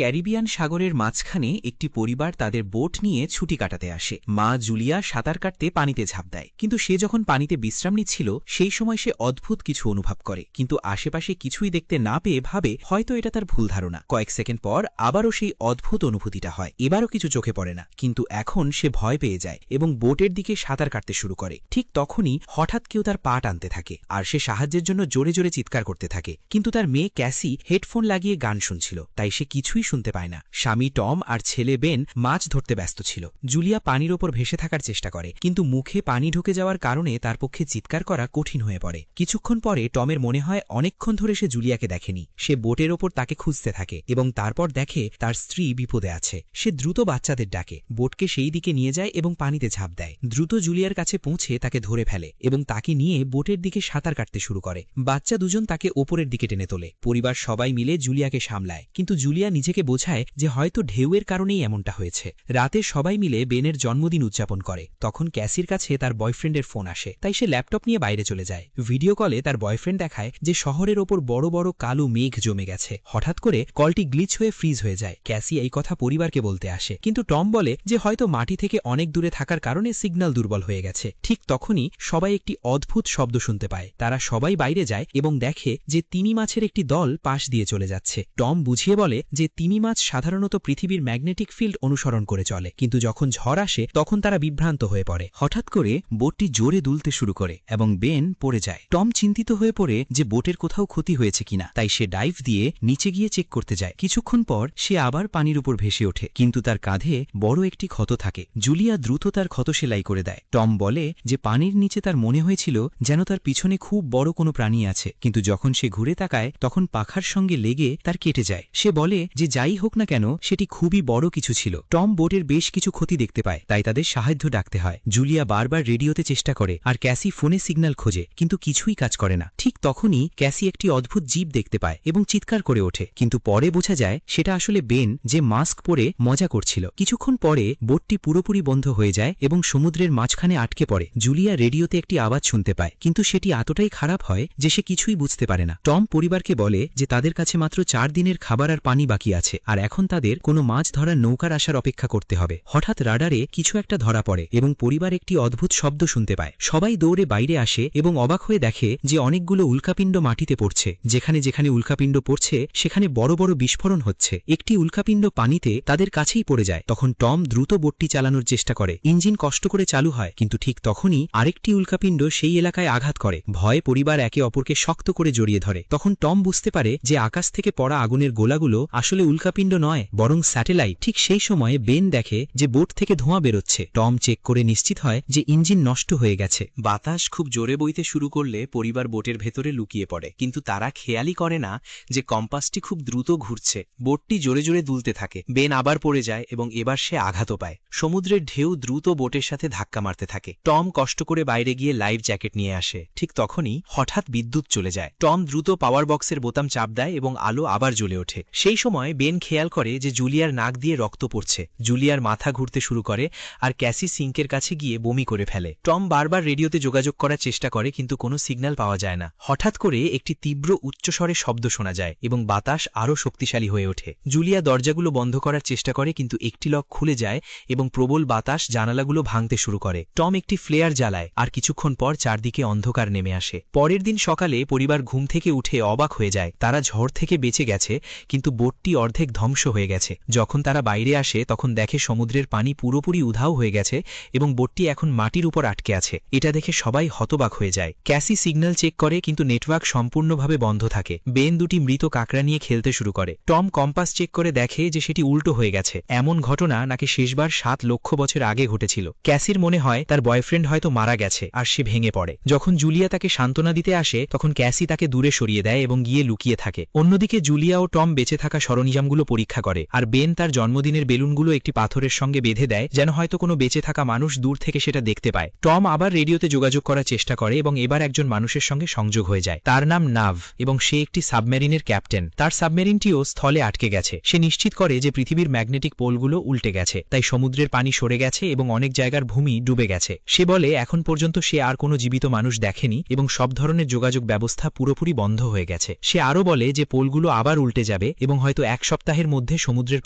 Caribbean সাগরের মাঝখানে একটি পরিবার তাদের বোট নিয়ে ছুটি কাটাতে আসে। মা জুলিয়া সাঁতার কাটতে পানিতে ঝাঁপ দেয়, কিন্তু সে যখন পানিতে বিশ্রাম নিচ্ছিল সেই সময় সে অদ্ভুত কিছু অনুভব করে, কিন্তু আশেপাশে কিছুই দেখতে না পেয়ে ভাবে হয়তো এটা তার ভুল ধারণা। কয়েক সেকেন্ড পর আবারও সেই অদ্ভুত অনুভূতিটা হয়, এবারও কিছু চোখে পড়ে না, কিন্তু এখন সে ভয় পেয়ে যায় এবং বোটের দিকে সাঁতার কাটতে শুরু করে। ঠিক তখনই হঠাৎ কেউ তার পা টানতে থাকে আর সে সাহায্যের জন্য জোরে জোরে চিৎকার করতে থাকে, কিন্তু তার মেয়ে ক্যাসি হেডফোন লাগিয়ে গান শুনছিল, তাই সে কিছুই শুনতে পায় না। স্বামী টম আর ছেলে বেন মাছ ধরতে ব্যস্ত ছিল। জুলিয়া পানির ওপর ভেসে থাকার চেষ্টা করে, কিন্তু মুখে পানি ঢুকে যাওয়ার কারণে তার পক্ষে চিৎকার করা কঠিন হয়ে পড়ে। কিছুক্ষণ পরে টমের মনে হয় অনেকক্ষণ ধরে সে জুলিয়াকে দেখেনি। সে বোটের ওপর তাকে খুঁজতে থাকে এবং তারপর দেখে তার স্ত্রী বিপদে আছে। সে দ্রুত বাচ্চাদের ডাকে, বোটকে সেই দিকে নিয়ে যায় এবং পানিতে ঝাঁপ দেয়। দ্রুত জুলিয়ার কাছে পৌঁছে তাকে ধরে ফেলে এবং তাকে নিয়ে বোটের দিকে সাঁতার কাটতে শুরু করে। বাচ্চা দুজন তাকে ওপরের দিকে টেনে তোলে। পরিবার সবাই মিলে জুলিয়াকে সামলায়, কিন্তু জুলিয়া নিজেকে বোঝায় যে হয়তো ঢেউয়ের কারণেই এমনটা হয়েছে। রাতে সবাই মিলে বেনের জন্মদিন উদযাপন করে। তখন ক্যাসির কাছে তার বয়ফ্রেন্ডের ফোন আসে, তাই সে ল্যাপটপ নিয়ে বাইরে চলে যায়। ভিডিও কলে তার বয়ফ্রেন্ড দেখায় যে শহরের ওপর বড় বড় কালো মেঘ জমে গেছে। হঠাৎ করে কলটি গ্লিচ হয়ে ফ্রিজ হয়ে যায়। ক্যাসি এই কথা পরিবারকে বলতে আসে, কিন্তু টম বলে যে হয়তো মাটি থেকে অনেক দূরে থাকার কারণে সিগন্যাল দুর্বল হয়ে গেছে। ঠিক তখনই সবাই একটি অদ্ভুত শব্দ শুনতে পায়। তারা সবাই বাইরে যায় এবং দেখে যে তিমি মাছের একটি দল পাশ দিয়ে চলে যাচ্ছে। টম বুঝিয়ে বলে যে তিমি মাছ সাধারণত পৃথিবীর ম্যাগনেটিক ফিল্ড অনুসরণ করে চলে, কিন্তু যখন ঝড় আসে তখন তারা বিভ্রান্ত হয়ে পড়ে। হঠাৎ করে বোটটি জোরে দুলতে শুরু করে এবং বেন পড়ে যায়। টম চিন্তিত হয়ে পড়ে যে বোটের কোথাও ক্ষতি হয়েছে কিনা, তাই সে ডাইভ দিয়ে নিচে গিয়ে চেক করতে যায়। কিছুক্ষণ পর সে আবার পানির উপর ভেসে ওঠে, কিন্তু তার কাঁধে বড় একটি ক্ষত থাকে। জুলিয়া দ্রুত তার ক্ষত সেলাই করে দেয়। টম বলে যে পানির নিচে তার মনে হয়েছিল যেন তার পিছনে খুব বড় কোনো প্রাণী আছে, কিন্তু যখন সে ঘুরে তাকায় তখন পাখার সঙ্গে লেগে তার কেটে যায়। সে বলে যে যাই হোক না কেন সেটি খুবই বড় কিছু ছিল। টম বোটের বেশ কিছু ক্ষতি দেখতে পায়, তাই তাদের সাহায্য ডাকতে হয়। জুলিয়া বারবার রেডিওতে চেষ্টা করে আর ক্যাসি ফোনে সিগন্যাল খোঁজে, কিন্তু কিছুই কাজ করে না। ঠিক তখনই ক্যাসি একটি অদ্ভুত জীব দেখতে পায় এবং চিৎকার করে ওঠে, কিন্তু পরে বোঝা যায় সেটা আসলে বেন, যে মাস্ক পরে মজা করছিল। কিছুক্ষণ পরে বোটটি পুরোপুরি বন্ধ হয়ে যায় এবং সমুদ্রের মাঝখানে আটকে পড়ে। জুলিয়া রেডিওতে একটি আওয়াজ শুনতে পায়, কিন্তু সেটি এতটাই খারাপ হয় যে সে কিছুই বুঝতে পারে না। টম পরিবারকে বলে যে তাদের কাছে মাত্র 4 দিনের খাবার আর পানি বাকি আছে, আর এখন তাদের কোনো মাছ ধরার নৌকার আসার অপেক্ষা করতে হবে। হঠাৎ রাডারে কিছু একটা ধরা পড়ে এবং পরিবার একটি অদ্ভুত শব্দ শুনতে পায়। সবাই দৌড়ে বাইরে আসে এবং অবাক হয়ে দেখে যে অনেকগুলো উল্কাপিণ্ড মাটিতে পড়ছে। যেখানে যেখানে উল্কাপিণ্ড পড়ছে সেখানে বড় বড় বিস্ফোরণ হচ্ছে। একটি উল্কাপিণ্ড পানিতে তাদের কাছেই পড়ে যায়। তখন টম দ্রুত বোটটি চালানোর চেষ্টা করে। ইঞ্জিন কষ্ট করে চালু হয়, কিন্তু ঠিক তখনই আরেকটি উল্কাপিণ্ড সেই এলাকায় আঘাত করে। ভয়ে পরিবার একে অপরকে শক্ত করে জড়িয়ে ধরে। তখন টম বুঝতে পারে যে আকাশ থেকে পড়া আগুনের গোলাগুলো আসলে উল্কাপিণ্ড নয়, বরং স্যাটেলাইট। ঠিক সেই সময়ে বেন দেখে যে বোট থেকে ধোঁয়া বেরোচ্ছে। টম চেক করে নিশ্চিত হয় যে ইঞ্জিন নষ্ট হয়ে গেছে। বাতাস খুব জোরে বইতে শুরু করলে পরিবার বোটের ভেতরে লুকিয়ে পড়ে, কিন্তু তারা খেয়ালই করে না যে কম্পাসটি খুব দ্রুত ঘুরছে। বোটটি জোরে জোরে দুলতে থাকে। বেন আবার পড়ে যায় এবং এবার সে আঘাতও পায়। সমুদ্রের ঢেউ দ্রুত বোটের সাথে ধাক্কা মারতে থাকে। টম কষ্ট করে বাইরে গিয়ে লাইফ জ্যাকেট নিয়ে আসে। ঠিক তখনই হঠাৎ বিদ্যুৎ চলে যায়। টম দ্রুত পাওয়ার বক্সের বোতাম চাপ দেয় এবং আলো আবার জ্বলে ওঠে। সেই সময় বেন খেয়াল করে যে জুলিয়ার নাক দিয়ে রক্ত পড়ছে। জুলিয়ার মাথা ঘুরতে শুরু করে আর ক্যাসি সিঙ্কের কাছে গিয়ে বমি করে ফেলে। টম বারবার রেডিওতে যোগাযোগ করার চেষ্টা করে, কিন্তু কোনো সিগন্যাল পাওয়া যায় না। হঠাৎ করে একটি তীব্র উচ্চস্বরে শব্দ শোনা যায় এবং বাতাস আরও শক্তিশালী হয়ে ওঠে। জুলিয়া দরজাগুলো বন্ধ করার চেষ্টা করে, কিন্তু একটি লক খুলে যায় এবং প্রবল বাতাস জানালাগুলো ভাঙতে শুরু করে। টম একটি ফ্লেয়ার জ্বালায় আর কিছুক্ষণ পর চারদিকে অন্ধকার নেমে আসে। পরের দিন সকালে পরিবার ঘুম থেকে উঠে অবাক হয়ে যায়। তারা ঝড় থেকে বেঁচে গেছে, কিন্তু বোটটি অর্ধেক ধ্বংস হয়ে গেছে। যখন তারা বাইরে আসে তখন দেখে সমুদ্রের পানি পুরোপুরি উধাও হয়ে গেছে এবং বোটটি এখন মাটির উপর আটকে আছে। এটা দেখে সবাই হতবাক হয়ে যায়। ক্যাসি সিগন্যাল চেক করে, কিন্তু নেটওয়ার্ক সম্পূর্ণভাবে বন্ধ থাকে। বেন দুটি মৃত কাঁকড়া নিয়ে খেলতে শুরু করে। টম কম্পাস চেক করে দেখে যে সেটি উল্টো হয়ে গেছে। এমন ঘটনা নাকি শেষবার 7 লক্ষ বছর আগে ঘটেছিল। ক্যাসির মনে হয় তার বয়ফ্রেন্ড হয়তো মারা গেছে আর সে ভেঙে পড়ে। যখন জুলিয়া তাকে সান্ত্বনা দিতে আসে তখন ক্যাসি তাকে দূরে সরিয়ে দেয় এবং গিয়ে লুকিয়ে থাকে। অন্যদিকে জুলিয়া ও টম বেঁচে থাকা সরঞ্জামগুলো পরীক্ষা করে, আর বেন তার জন্মদিনের বেলুনগুলো একটি পাথরের সঙ্গে বেঁধে দেয় যেন হয়তো কোনো বেঁচে থাকা মানুষ দূর থেকে সেটা দেখতে পায়। টম আবার রেডিওতে যোগাযোগ করার চেষ্টা করে এবং এবার একজন মানুষের সঙ্গে সংযোগ হয়ে যায়। তার নাম নাভ এবং সে একটি সাবমেরিনের ক্যাপ্টেন। তার সাবমেরিনটিও স্থলে আটকে গেছে। সে নিশ্চিত করে যে পৃথিবীর ম্যাগনেটিক পোলগুলো উল্টে গেছে, তাই সমুদ্রের পানি সরে গেছে এবং অনেক জায়গার ভূমি ডুবে গেছে। সে বলে এখন পর্যন্ত সে আর কোনো জীবিত মানুষ দেখেনি এবং সব ধরনের যোগাযোগ ব্যবস্থা পুরোপুরি বন্ধ হয়ে গেছে। সে আরও বলে যে পোলগুলো আবার উল্টে যাবে এবং হয়তো এক সপ্তাহের মধ্যে সমুদ্রের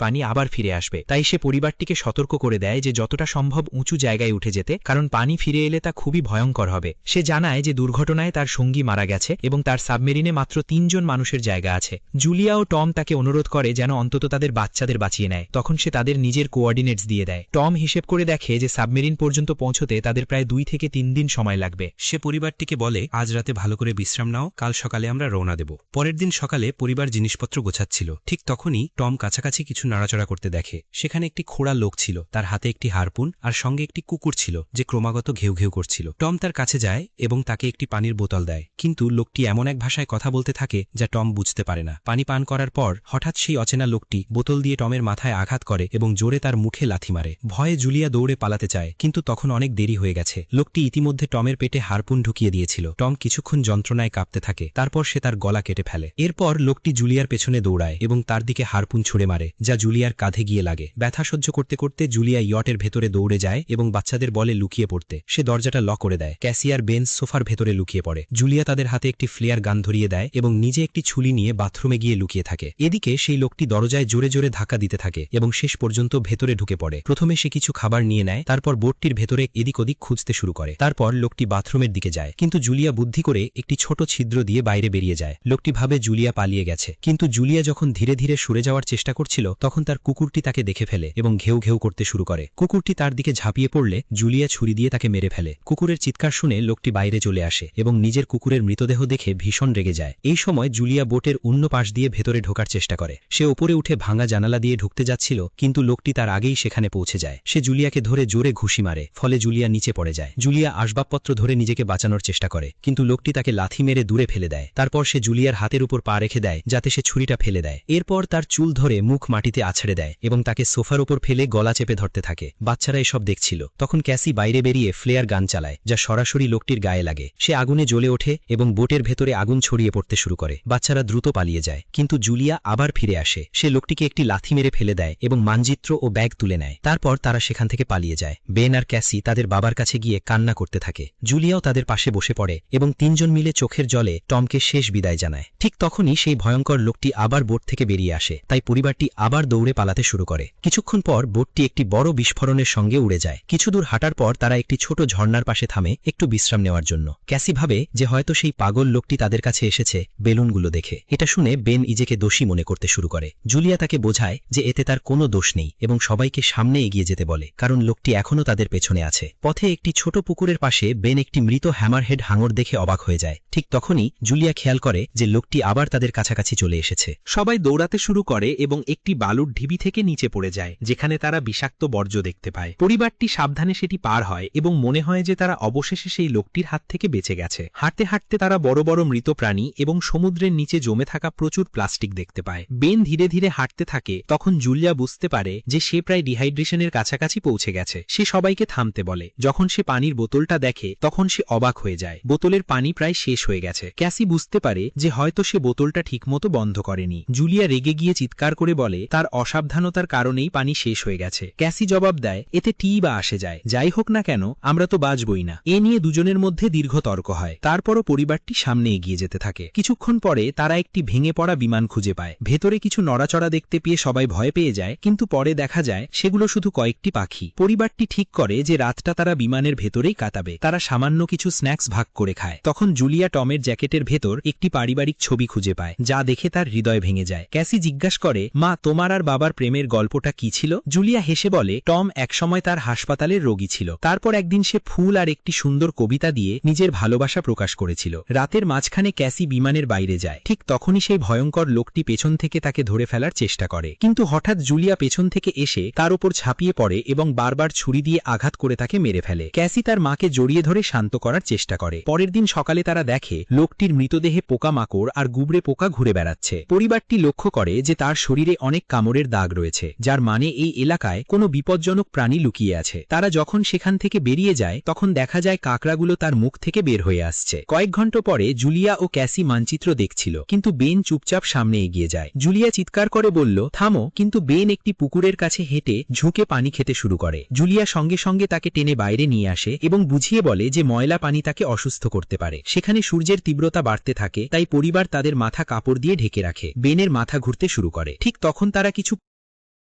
পানি আবার ফিরে আসবে। তাই সে পরিবারটিকে সতর্ক করে দেয় যে যতটা সম্ভব উঁচু জায়গায় উঠে যেতে, কারণ পানি ফিরে এলে তা খুবই ভয়ঙ্কর হবে। সে জানায় যে দুর্ঘটনায় তার সঙ্গী মারা গেছে এবং তার সাবমেরিনে মাত্র 3 জন মানুষের জায়গা আছে। জুলিয়া ও টম তাকে অনুরোধ করে যেন অন্তত তাদের বাচ্চাদের বাঁচিয়ে নেয়। তখন সে তাদের নিজের কোঅর্ডিনেটস দিয়ে দেয়। টম হিসেব করে দেখে যে সাবমেরিন পর্যন্ত পৌঁছতে তাদের প্রায় 2 থেকে 3 দিন সময় লাগবে। সে পরিবারটিকে বলে, আজ রাতে ভালো করে বিশ্রাম নাও, কাল সকালে আমরা রওনা দেব। পরের দিন সকালে পরিবার জিনিসপত্র গোছাচ্ছিল। ঠিক তখনই টম কাছাকাছি কিছু নাড়াচড়া করতে দেখে। সেখানে একটি খোড়া লোক ছিল, তার হাতে একটি হারপুন আর সঙ্গে একটি কুকুর ছিল যে ক্রমাগত ঘেউ ঘেউ করছিল। টম তার কাছে যায় এবং তাকে একটি পানির বোতল দেয়, কিন্তু লোকটি এমন এক ভাষায় কথা বলতে থাকে যা টম বুঝতে পারে না। পানি পান করার পর হঠাৎ সেই অচেনা লোকটি বোতল দিয়ে টমের মাথায় আঘাত করে এবং জোরে তার মুখে লাথি মারে। ভয়ে জুলিয়া দৌড়ে পালাতে চায়, কিন্তু তখন অনেক দেরি হয়ে গেছে। লোকটি ইতিমধ্যে টমের পেটে হারপুন ঢুকিয়ে দিয়েছিল। টম কিছুক্ষণ যন্ত্রণায় কাঁপতে থাকে, তারপর সে তার গলা কেটে ফেলে। এরপর লোকটি জুলিয়ার পেছনে দৌড়ায় এবং তার দিকে হারপুন ছুড়ে মারে, যা জুলিয়ার কাঁধে গিয়ে লাগে। ব্যথা সহ্য করতে করতে জুলিয়া ইয়টের ভেতরে দৌড়ে যায় এবং বাচ্চাদের বলে লুকিয়ে পড়তে। সে দরজাটা লক করে দেয়। ক্যাসি আর বেন সোফার ভেতরে লুকিয়ে পড়ে। জুলিয়া তাদের হাতে একটি ফ্লেয়ার গান ধরিয়ে দেয় এবং নিজে একটি ছুরি নিয়ে বাথরুমে গিয়ে লুকিয়ে থাকে। এদিকে সেই লোকটি দরজায় জোরে জোরে ধাক্কা দিতে থাকে এবং শেষ পর্যন্ত ভেতরে ঢুকে পড়ে। প্রথমে সে কিছু খাবার নিয়ে নেয়, তারপর বোটটির ভেতরে এদিক ওদিক খুঁজতে শুরু করে। তারপর লোকটি বাথরুমের দিকে যায়, কিন্তু জুলিয়া বুদ্ধি করে একটি ছোট ছিদ্র দিয়ে বাইরে বেরিয়ে যায়। লোকটি ভাবে জুলিয়া পালিয়ে গেছে, কিন্তু জুলিয়া যখন ধীরে ধীরে সরে যাওয়ার চেষ্টা করছিল তখন তার কুকুরটি তাকে দেখে ফেলে এবং ঘেউ ঘেউ করতে শুরু করে। কুকুরটি তার দিকে ঝাঁপিয়ে পড়লে জুলিয়া ছুরি দিয়ে তাকে মেরে ফেলে। কুকুরের চিৎকার শুনে লোকটি বাইরে চলে আসে এবং নিজের কুকুরের মৃতদেহ দেখে ভীষণ রেগে যায়। এই সময় জুলিয়া বোটের অন্য পাশ দিয়ে ভেতরে ঢোকার চেষ্টা করে। সে ওপরে উঠে ভাঙা জানালা দিয়ে ঢুকতে যাচ্ছিল, কিন্তু লোকটি তার আগেই সেখানে পৌঁছে যায়। সে জুলিয়াকে ধরে জোরে ঘুষি মারে, ফলে জুলিয়া নিচে পড়ে যায়। জুলিয়া আসবাবপত্র ধরে নিজেকে বাঁচানোর চেষ্টা করে, কিন্তু লোকটি তাকে লাথি মেরে দূরে ফেলে দেয়। তারপর সে জুলিয়ার হাতের উপর পা রেখে দেয় যাতে সে ছুরিটা ফেলে দেয়। এরপর তার চুল ধরে মুখ মাটিতে আছড়ে দেয় এবং তাকে সোফার উপর ফেলে গলা চেপে ধরতে থাকে। বাচ্চারা এসব দেখছিল। তখন ক্যাসি বাইরে বেরিয়ে ফ্লেয়ার গান চালায়, যা সরাসরি লোকটির গায়ে লাগে। সে আগুনে জ্বলে ওঠে এবং বোটের ভেতরে আগুন ছড়িয়ে পড়তে শুরু করে। বাচ্চারা দ্রুত পালিয়ে যায়, কিন্তু জুলিয়া আবার ফিরে আসে। সে লোকটিকে একটি লাথি মেরে ফেলে দেয় এবং মানচিত্র ও ব্যাগ তুলে নেয়। তারপর তারা সেখান থেকে পালিয়ে যায়। বেন আর ক্যাসি তাদের বাবার কাছে গিয়ে কান্না করতে থাকে। জুলিয়াও তাদের পাশে বসে পড়ে এবং 3 জন মিলে চোখের জলে টমকে শেষ বিদায় জানায়। ঠিক তখনই সেই ভয়ঙ্কর লোকটি আবার বোট থেকে বেরিয়ে আসে, তাই পরিবারটি আবার দৌড়ে পালাতে শুরু করে। কিছুক্ষণ পর বোটটি একটি বড় বিস্ফোরণের সঙ্গে উড়ে যায়। কিছু দূর হাঁটার পর তারা একটি ছোট ঝর্ণার পাশে থামে একটু বিশ্রাম নেওয়ার জন্য। ক্যাসি ভাবে যে হয়তো সেই পাগল লোকটি তাদের কাছে এসেছে বেলুনগুলো দেখে। এটা শুনে বেন নিজেকে দোষী মনে করতে শুরু করে। জুলিয়া তাকে বোঝায় যে এতে তার কোনো দোষ নেই এবং সবাইকে সামনে এগিয়ে যেতে বলে, কারণ লোকটি এখনও তাদের পেছনে আছে। পথে একটি ছোট পুকুরের পাশে বেন একটি মৃত হ্যামারহেড হাঙর দেখে অবাক হয়ে যায়। ঠিক তখনই জুলিয়া খেয়াল করে যে লোকটি আবার তাদের কাছাকাছি চলে এসেছে। সবাই দৌড়াতে শুরু করে এবং একটি বালুর ঢিবি থেকে নিচে পড়ে যায়, যেখানে তারা বিষাক্ত বর্জ্য দেখতে পায়। পরিবারটি সাবধানে সেটি পার হয় এবং মনে হয় যে তারা অবশেষে সেই লোকটির হাত থেকে বেঁচে গেছে। হাঁটতে হাঁটতে তারা বড় বড় মৃত প্রাণী এবং সমুদ্রের নিচে জমে থাকা প্রচুর প্লাস্টিক দেখতে পায়। বেন ধীরে ধীরে হাঁটতে থাকে। তখন জুলিয়া বুঝতে পারে যে সে প্রায় ডিহাইড্রেশনের কাছাকাছি পৌঁছে গেছে। সে সবাইকে থামতে বলে। যখন সে পানির বোতলটা দেখে তখন সে অবাক হয়ে যায়। বোতলের পানি প্রায় শেষ হয়ে গেছে। ক্যাসি বুঝতে পারে যে হয়তো সে বোতলটা ঠিকমতো বন্ধ করেনি। জুলিয়া রেগে গিয়ে চিৎকার করে বলে তার অসাবধানতার কারণেই পানি শেষ হয়ে গেছে। ক্যাসি জবাব দেয়, এতে টি বা আসে যায়, যাই হোক না কেন আমরা তো বাঁচবই না। এ নিয়ে দুজনের মধ্যে দীর্ঘ তর্ক হয়। তারপরও পরিবারটি সামনে এগিয়ে যেতে থাকে। কিছুক্ষণ পরে তারা একটি ভেঙে পড়া বিমান খুঁজে পায়। ভেতরে কিছু নড়াচড়া দেখতে পেয়ে সবাই ভয় পেয়ে যায়, কিন্তু পরে দেখা যায় সেগুলো শুধু কয়েকটি পাখি। পরিবারটি ঠিক করে যে রাতটা তারা বিমানের ভেতরেই কাটাবে। তারা সামান্য কিছু স্ন্যাক্স ভাগ করে খায়। তখন জুলিয়া টমের জ্যাকেটের ভেতর একটি পারিবারিক ছবি খুঁজে পায়, যা দেখে তার হৃদয় ভেঙে যায়। ক্যাসি জিজ্ঞাসা করে, মা তোমার আর বাবার প্রেমের গল্পটা কি ছিল? জুলিয়া হেসে বলে, টম একসময় তার হাসপাতালের রোগী ছিল। তারপর একদিন সে ফুল আর একটি সুন্দর কবিতা দিয়ে নিজের ভালোবাসা প্রকাশ করেছিল। রাতের মাঝখানে ক্যাসি বিমানের বাইরে যায়। ঠিক তখনই সেই ভয়ঙ্কর লোকটি পেছন থেকে তাকে ধরে ফেলার চেষ্টা করে, কিন্তু হঠাৎ জুলিয়া পেছন থেকে এসে তার উপর ঝাঁপিয়ে পড়ে এবং বারবার ছুরি দিয়ে আঘাত করে তাকে মেরে ফেলে। ক্যাসি তার মাকে জড়িয়ে ধরে শান্ত করার চেষ্টা করে। পরের দিন সকালে তারা দেখে লোকটির মৃতদেহে পোকামাকড় আর গুবরে পোকা ঘুরে বেড়াচ্ছে। পরিবারটি লক্ষ্য করে যে তার শরীরে অনেক কামড়ের দাগ রয়েছে, যার মানে এই এলাকায় কোনো বিপজ্জনক প্রাণী লুকিয়ে আছে। তারা যখন সেখান থেকে বেরিয়ে যায় তখন দেখা যায় কাকড়াগুলো তার মুখ থেকে বের হয়ে আসছে। কয়েক ঘন্টা পরে জুলিয়া ও ক্যাসি মানচিত্র দেখছিল, কিন্তু বেন চুপচাপ সামনে এগিয়ে যায়। জুলিয়া চিৎকার করে বলল, থামো, কিন্তু বেন একটি পুকুরের কাছে হেঁটে ঝুঁকে পানি খেতে শুরু করে। জুলিয়া সঙ্গে সঙ্গে তাকে টেনে বাইরে নিয়ে আসে এবং বুঝিয়ে বলে যে ময়লা পানি তাকে অসুস্থ করতে পারে। সেখানে সূর্যের তীব্রতা বাড়তে থাকে, তাই পরিবার তাদের মাথা কাপড় দিয়ে ঢেকে রাখে। বেনের মাথা ঘুরতে খুঁজতে শুরু করে। ঠিক তখন তারা কিছু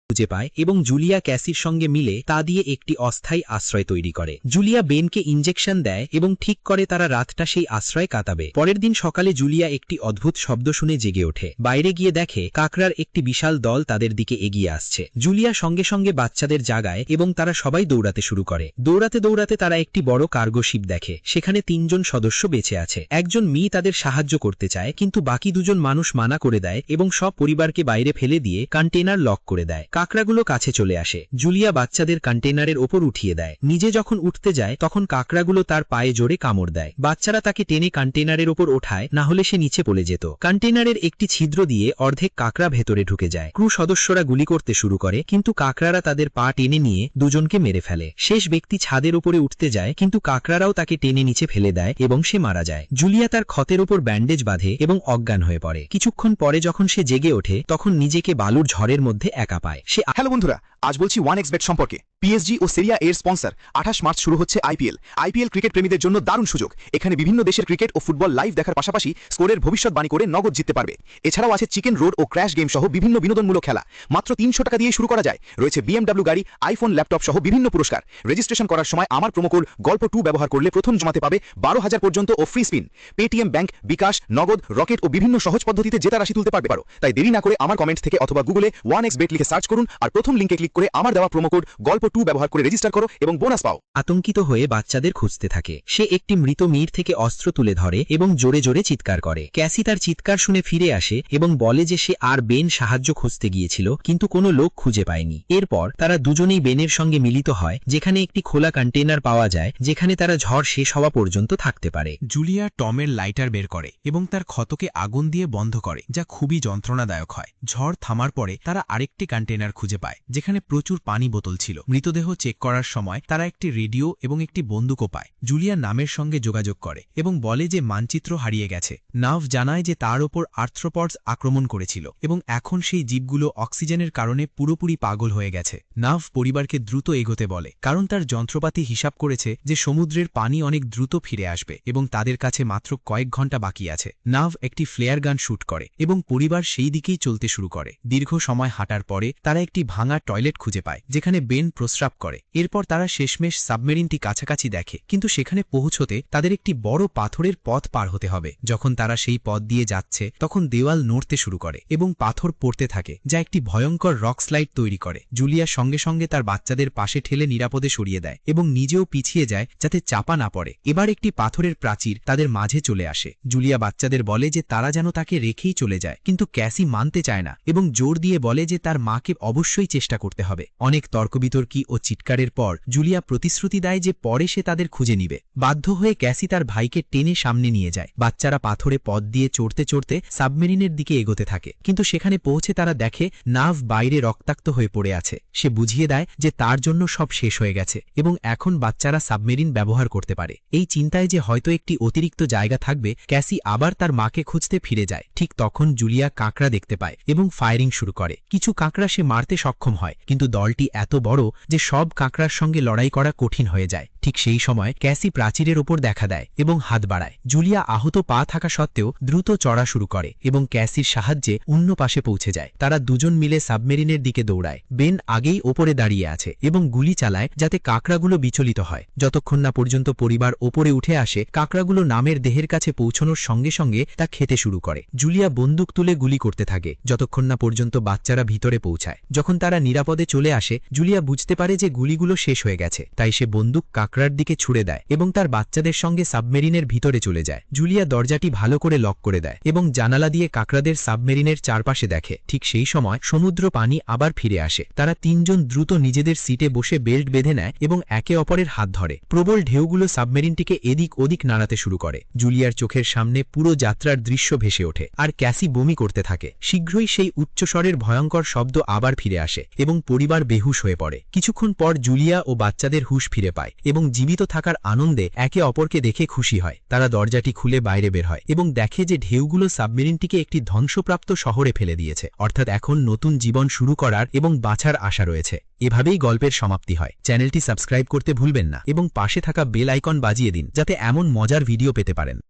খুঁজে পায় এবং জুলিয়া ক্যাসির সঙ্গে মিলে তা দিয়ে একটি অস্থায়ী আশ্রয় তৈরি করে। জুলিয়া বেনকে ইনজেকশন দেয় এবং ঠিক করে তারা রাতটা সেই আশ্রয় কাটাবে। পরের দিন সকালে জুলিয়া একটি অদ্ভুত শব্দ শুনে জেগে ওঠে। বাইরে গিয়ে দেখে কাকড়ার একটি বিশাল দল তাদের দিকে এগিয়ে আসছে। জুলিয়া সঙ্গে সঙ্গে বাচ্চাদের জাগায় এবং তারা সবাই দৌড়াতে শুরু করে। দৌড়াতে দৌড়াতে তারা একটি বড় কার্গো শিপ দেখে। সেখানে 3 জন সদস্য বেঁচে আছে। একজন মেয়ে তাদের সাহায্য করতে চায়, কিন্তু বাকি 2 জন মানুষ মানা করে দেয় এবং সব পরিবারকে বাইরে ফেলে দিয়ে কন্টেইনার লক করে দেয়। কাকড়াগুলো কাছে চলে আসে। জুলিয়া বাচ্চাদের কন্টেইনারের ওপর উঠিয়ে দেয়। নিজে যখন উঠতে যায় তখন কাকড়াগুলো তার পায়ে জোরে কামড় দেয়। বাচ্চারা তাকে টেনে কন্টেইনারের ওপর ওঠায়, না হলে সে নিচে পড়ে যেত। কন্টেইনারের একটি ছিদ্র দিয়ে অর্ধেক কাকড়া ভেতরে ঢুকে যায়। ক্রু সদস্যরা গুলি করতে শুরু করে, কিন্তু কাকড়ারা তাদের পা টেনে নিয়ে 2 জনকে মেরে ফেলে। শেষ ব্যক্তি ছাদের উপরে উঠতে যায়, কিন্তু কাকড়ারাও তাকে টেনে নিচে ফেলে দেয় এবং সে মারা যায়। জুলিয়া তার ক্ষতের ওপর ব্যান্ডেজ বাঁধে এবং অজ্ঞান হয়ে পড়ে। কিছুক্ষণ পরে যখন সে জেগে ওঠে তখন নিজেকে বালুর ঝড়ের মধ্যে একা পায়। সে হ্যালো বন্ধুরা, আজ বলছি 1xBet সম্পর্কে। পিএসজি ও সেরিয়া এর স্পন্সর 28 মার্চ শুরু হচ্ছে আইপিএল ক্রিকেট প্রেমীদের জন্য দারুণ সুযোগ। এখানে বিভিন্ন দেশের ক্রিকেট ও ফুটবল লাইভ দেখার পাশাপাশি স্কোরের ভবিষ্যৎবাণী করে নগদ জিততে পারবে। এছাড়াও আছে চিকেন রোড ও ক্র্যাশ গেম সহ বিভিন্ন বিনোদনমূলক খেলা। মাত্র 300 টাকা দিয়ে শুরু করা যায়। রয়েছে BMW গাড়ি, আইফোন, ল্যাপটপ সহ বিভিন্ন পুরস্কার। রেজিস্ট্রেশন করার সময় আমার প্রোমোকোড গল্প 2 ব্যবহার করলে প্রথম জমাতে পাবে 12,000 পর্যন্ত ও ফ্রি স্পিন। পেটিএম ব্যাংক, বিকাশ, নগদ, রকেট ও বিভিন্ন সহজ পদ্ধতিতে জেতা রাশি তুলতে পারবে। তাই দেরি না করে আমার কমেন্ট থেকে অথবা গুগলে 1xBet লিখে সার্চ করুন আর প্রথম লিঙ্কে ক্লিক করে আমার দেওয়া প্রোমোকোড গল্প 2 ব্যবহার করে রেজিস্টার করো এবং বোনাস পাও। আতঙ্কিত হয়ে বাচ্চাদের খুঁজতে থাকে। সে একটি মৃত মেয়ের থেকে অস্ত্র তুলে ধরে এবং জোরে জোরে চিৎকার করে। ক্যাসি তার চিৎকার শুনে ফিরে আসে এবং বলে যে সে আর বেন সাহায্য খুঁজতে গিয়েছিল, কিন্তু কোনো লোক খুঁজে পায়নি। এরপর তারা দুজনেই বেনের সঙ্গে মিলিত হয়, যেখানে একটি খোলা কন্টেইনার পাওয়া যায়, যেখানে তারা ঝড় শেষ হওয়া পর্যন্ত থাকতে পারে। জুলিয়া টমের লাইটার বের করে এবং তার ক্ষতকে আগুন দিয়ে বন্ধ করে, যা খুবই যন্ত্রণাদায়ক হয়। ঝড় থামার পরে তারা আরেকটি কন্টেইনার খুঁজে পায়, যেখানে প্রচুর পানি বোতল ছিল। মৃতদেহ চেক করার সময় তারা একটি রেডিও এবং একটি বন্দুকও পায়। জুলিয়া নামের সঙ্গে যোগাযোগ করে এবং বলে যে মানচিত্র হারিয়ে গেছে। নাভ জানায় যে তার ওপর আর্থ্রোপডস আক্রমণ করেছিল এবং এখন সেই জীবগুলো অক্সিজেনের কারণে পুরোপুরি পাগল হয়ে গেছে। নাভ পরিবারকে দ্রুত এগোতে বলে, কারণ তার যন্ত্রপাতি হিসাব করেছে যে সমুদ্রের পানি অনেক দ্রুত ফিরে আসবে এবং তাদের কাছে মাত্র কয়েক ঘন্টা বাকি আছে। নাভ একটি ফ্লেয়ার গান শুট করে এবং পরিবার সেই দিকেই চলতে শুরু করে। দীর্ঘ সময় হাঁটার পরে তারা একটি ভাঙা টয়লেট খুঁজে পায়, যেখানে বেন প্রস্রাব করে। এরপর তারা শেষমেশ সাবমেরিনটি কাছাকাছি দেখে, কিন্তু সেখানে পৌঁছতে তাদের একটি বড় পাথরের পথ পার হতে হবে। যখন তারা সেই পথ দিয়ে যাচ্ছে তখন দেওয়াল নড়তে শুরু করে এবং পাথর পড়তে থাকে, যা একটি ভয়ঙ্কর রক স্লাইড তৈরি করে। জুলিয়া সঙ্গে সঙ্গে তার বাচ্চাদের পাশে ঠেলে নিরাপদে সরিয়ে দেয় এবং নিজেও পিছিয়ে যায় যাতে চাপা না পড়ে। এবার একটি পাথরের প্রাচীর তাদের মাঝে চলে আসে। জুলিয়া বাচ্চাদের বলে যে তারা যেন তাকে রেখেই চলে যায়, কিন্তু ক্যাসি মানতে চায় না এবং জোর দিয়ে বলে যে তার মাকে অবশ্যই চেষ্টা করতে হবে। অনেক তর্কবিতর্কি ও চিৎকারের পর জুলিয়া প্রতিশ্রুতি দেয় যে পরে সে তাদের খুঁজে নিবে। বাধ্য হয়ে ক্যাসি তার ভাইকে টেনে সামনে নিয়ে যায়। বাচ্চারা পাথরে পথ দিয়ে চড়তে চড়তে সাবমেরিনের দিকে এগোতে থাকে, কিন্তু সেখানে পৌঁছে তারা দেখে নাভ বাইরে রক্তাক্ত হয়ে পড়ে আছে। সে বুঝিয়ে দেয় যে তার জন্য সব শেষ হয়ে গেছে এবং এখন বাচ্চারা সাবমেরিন ব্যবহার করতে পারে। এই চিন্তায় যে হয়তো একটি অতিরিক্ত জায়গা থাকবে, ক্যাসি আবার তার মাকে খুঁজতে ফিরে যায়। ঠিক তখন জুলিয়া কাঁকড়া দেখতে পায় এবং ফায়ারিং শুরু করে। কিছু কাঁকড়া সে মারতে সক্ষম হয়, কিন্তু দলটি এত বড় যে সব কাঁকড়ার সঙ্গে লড়াই করা কঠিন হয়ে যায়। ঠিক সেই সময় ক্যাসি প্রাচীরের ওপর দেখা দেয় এবং হাত বাড়ায়। জুলিয়া আহত পা থাকা সত্ত্বেও দ্রুত চড়া শুরু করে এবং ক্যাসির সাহায্যে অন্য পাশে পৌঁছে যায়। তারা দুজন মিলে সাবমেরিনের দিকে দৌড়ায়। বেন আগেই ওপরে দাঁড়িয়ে আছে এবং গুলি চালায় যাতে কাঁকড়াগুলো বিচলিত হয়। যতক্ষণ না পর্যন্ত পরিবার ওপরে উঠে আসে, কাঁকড়াগুলো নামের দেহের কাছে পৌঁছানোর সঙ্গে সঙ্গে তা খেতে শুরু করে। জুলিয়া বন্দুক তুলে গুলি করতে থাকে যতক্ষণ না পর্যন্ত বাচ্চারা ভিতরে পৌঁছায়। যখন তারা নিরাপদে চলে আসে, জুলিয়া বুঝতে পারে যে গুলিগুলো শেষ হয়ে গেছে, তাই সে বন্দুক কাঁকড়ার দিকে ছুড়ে দেয় এবং তার বাচ্চাদের সঙ্গে সাবমেরিনের ভিতরে চলে যায়। জুলিয়া দরজাটি ভালো করে লক করে দেয় এবং জানালা দিয়ে কাঁকড়াদের সাবমেরিনের চারপাশে দেখে। ঠিক সেই সময় সমুদ্র পানি আবার ফিরে আসে। তারা 3 জন দ্রুত নিজেদের সিটে বসে বেল্ট বেঁধে নেয় এবং একে অপরের হাত ধরে। প্রবল ঢেউগুলো সাবমেরিনটিকে এদিক ওদিক নাড়াতে শুরু করে। জুলিয়ার চোখের সামনে পুরো যাত্রার দৃশ্য ভেসে ওঠে আর ক্যাসি বমি করতে থাকে। শীঘ্রই সেই উচ্চস্বরের ভয়ঙ্কর শব্দ আবার ফিরে আসে এবং পরিবার বেহুশ হয়ে পড়ে। কিছুক্ষণ পর জুলিয়া ও বাচ্চাদের হুঁশ ফিরে পায় এবং জীবিত থাকার আনন্দে একে অপরকে দেখে খুশি হয়। তারা দরজাটি খুলে বাইরে বের হয় এবং দেখে যে ঢেউগুলো সাবমেরিনটিকে একটি ধ্বংসপ্রাপ্ত শহরে ফেলে দিয়েছে। অর্থাৎ এখন নতুন জীবন শুরু করার এবং বাঁচার আশা রয়েছে। এভাবেই গল্পের সমাপ্তি হয়। চ্যানেলটি সাবস্ক্রাইব করতে ভুলবেন না এবং পাশে থাকা বেল আইকন বাজিয়ে দিন, যাতে এমন মজার ভিডিও পেতে পারেন।